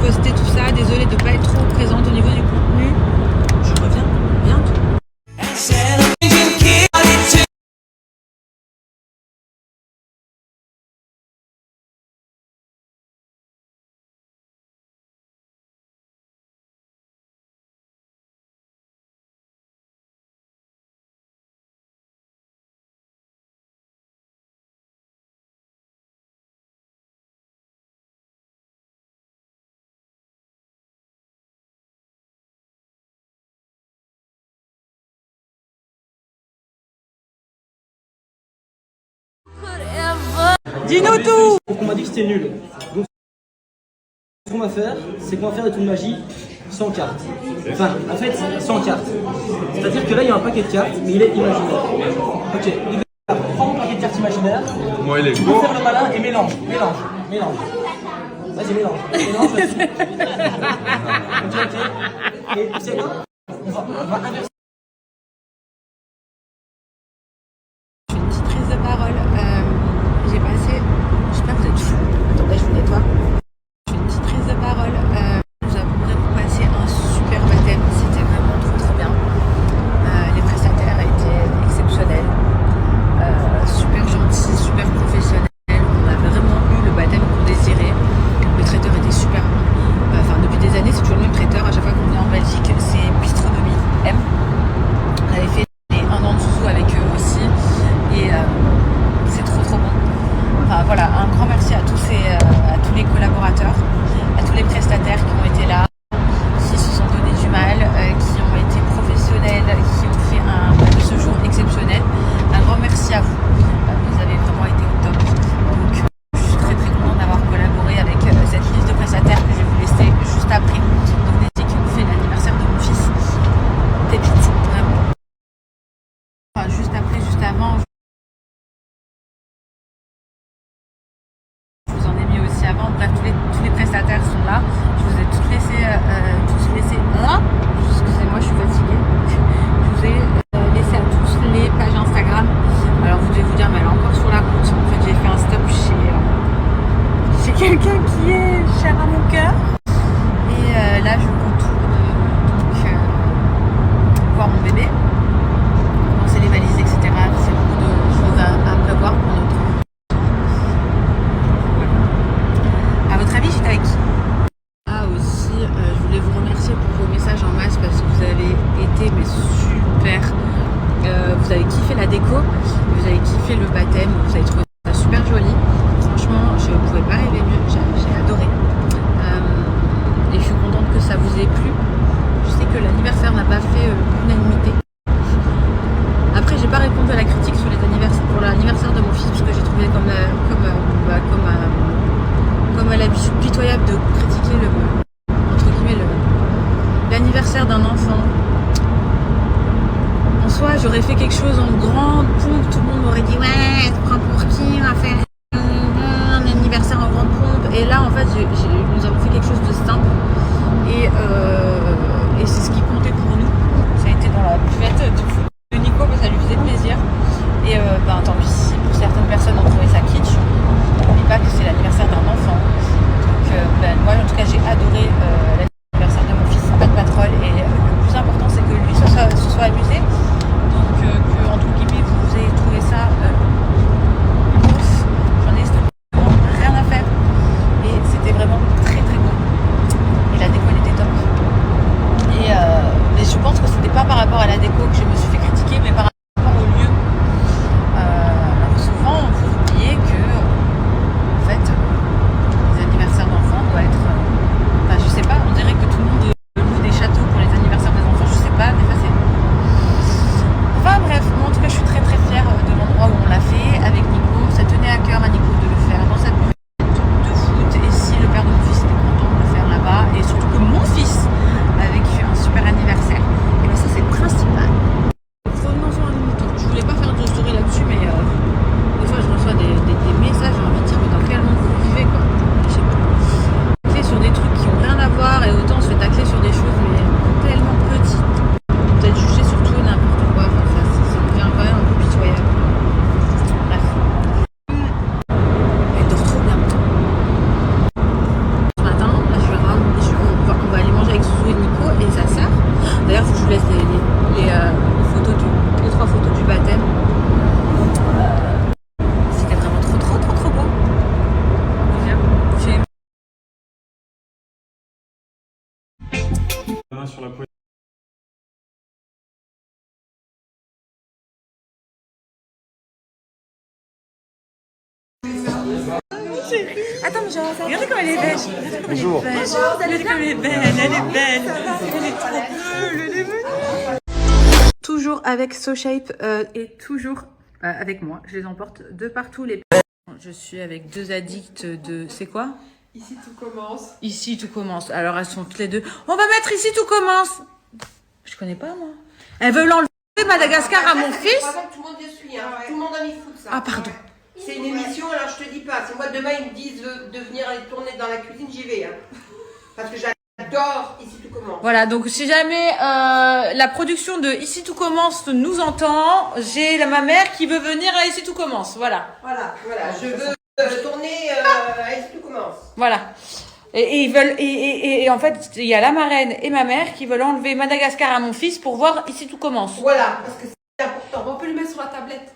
poster tout ça. Désolée de ne pas être trop présente au niveau du contenu. Je reviens bientôt. Dis-nous tout. Donc on m'a dit que c'était nul. Donc ce qu'on va faire, c'est qu'on va faire des tours de magie sans carte. Enfin, en fait, sans carte. C'est-à-dire que là, il y a un paquet de cartes, mais il est imaginaire. Ok, il va prendre un paquet de cartes imaginaires. Moi, il est Tu peux faire le malin et mélange. Vas-y, mélange. Ok. Et tu sais quoi? On va inverser. Une petite prise de parole. J'ai passé. Je sais pas, vous êtes fous. Attendez, je vous nettoie. Une petite prise de parole. Nous avons vraiment passé un super baptême. C'était vraiment trop bien. Les prestataires étaient exceptionnels. Super gentils, super professionnels. On a vraiment eu le baptême qu'on désirait. Le traiteur était super bon. Enfin, depuis des années, c'est toujours le même traiteur. À chaque fois qu'on vient en Belgique, c'est Bistronomie M. On avait fait un an de sous avec eux aussi. Et c'est trop bon. Enfin voilà, un grand merci à tous les collaborateurs, à tous les prestataires qui ont été là, qui se sont donné du mal, qui ont été professionnels, qui ont fait un séjour exceptionnel. Un grand merci à vous. Vous avez vraiment été au top. Donc je suis très contente d'avoir collaboré avec cette liste de prestataires que je vais vous laisser juste après. Donc Nettie qui nous fait l'anniversaire de mon fils. Pépite, vraiment. Enfin, juste après, juste avant. Avant, bref, tous les prestataires sont là. Je vous ai tous laissé excusez-moi, je suis fatiguée. Je vous ai laissé à tous les pages Instagram. Alors vous devez vous dire, mais elle est encore sur la route. En fait, j'ai fait un stop chez quelqu'un qui est cher à mon cœur. Et là, je retourne voir mon bébé, commencer les valises, etc. C'est beaucoup de choses à prévoir pour notre. À votre avis, j'étais avec qui? Ah aussi, je voulais vous remercier pour vos messages en masse parce que vous avez été mais super. Vous avez kiffé la déco, vous avez kiffé le baptême, vous avez trouvé ça super joli. Franchement, je ne pouvais pas rêver mieux, j'ai adoré. Et je suis contente que ça vous ait plu. Je sais que l'anniversaire n'a pas fait l'unanimité. Après, j'ai pas répondu à la critique sur les anniversaires pour l'anniversaire de mon fils parce que j'ai trouvé comme elle a pitoyable de critiquer l'anniversaire d'un enfant. En soi, j'aurais fait quelque chose en grande pompe, tout le monde m'aurait dit ouais, tu prends pour qui, on va faire un anniversaire en grande pompe. Et là, en fait, nous avons fait quelque chose de simple et c'est ce qui comptait pour nous. Ça a été dans la buvette de Nico, mais ça lui faisait plaisir. Et tant pis si pour certaines personnes ont trouvé ça kitsch. N'oubliez pas que c'est l'anniversaire d'un enfant. Moi en tout cas j'ai adoré l'anniversaire de mon fils, pas de patrol, et le plus important c'est que lui se soit amusé, donc que entre guillemets vous ayez trouvé ça ouf, j'en ai strictement rien à faire et c'était vraiment très bon. la main sur la poignée. Attends, mais regardez comme elle est belle. Bonjour. Regardez comme elle est belle. Elle est belle. Elle est trop belle. Elle est belle. Toujours avec SoShape et toujours avec moi. Je les emporte de partout. Je suis avec deux addicts de... C'est quoi? Ici tout commence. Ici tout commence. Alors elles sont toutes les deux. On va mettre Ici tout commence. Je connais pas moi. Elles veulent enlever Madagascar à mon fils. Tout le monde le suit, hein. Tout le monde en y fout ça. Ah pardon. C'est une émission, alors je te dis pas. Si moi demain ils me disent de venir aller tourner dans la cuisine, j'y vais. Hein. Parce que j'adore Ici tout commence. Voilà, donc si jamais la production de Ici tout commence nous entend, j'ai ma mère qui veut venir à Ici tout commence. Voilà. Voilà, je veux tourner à Ici tout commence. Voilà. Et ils veulent et en fait, il y a la marraine et ma mère qui veulent enlever Madagascar à mon fils pour voir Ici tout commence. Voilà, parce que c'est important. On peut lui mettre sur la tablette.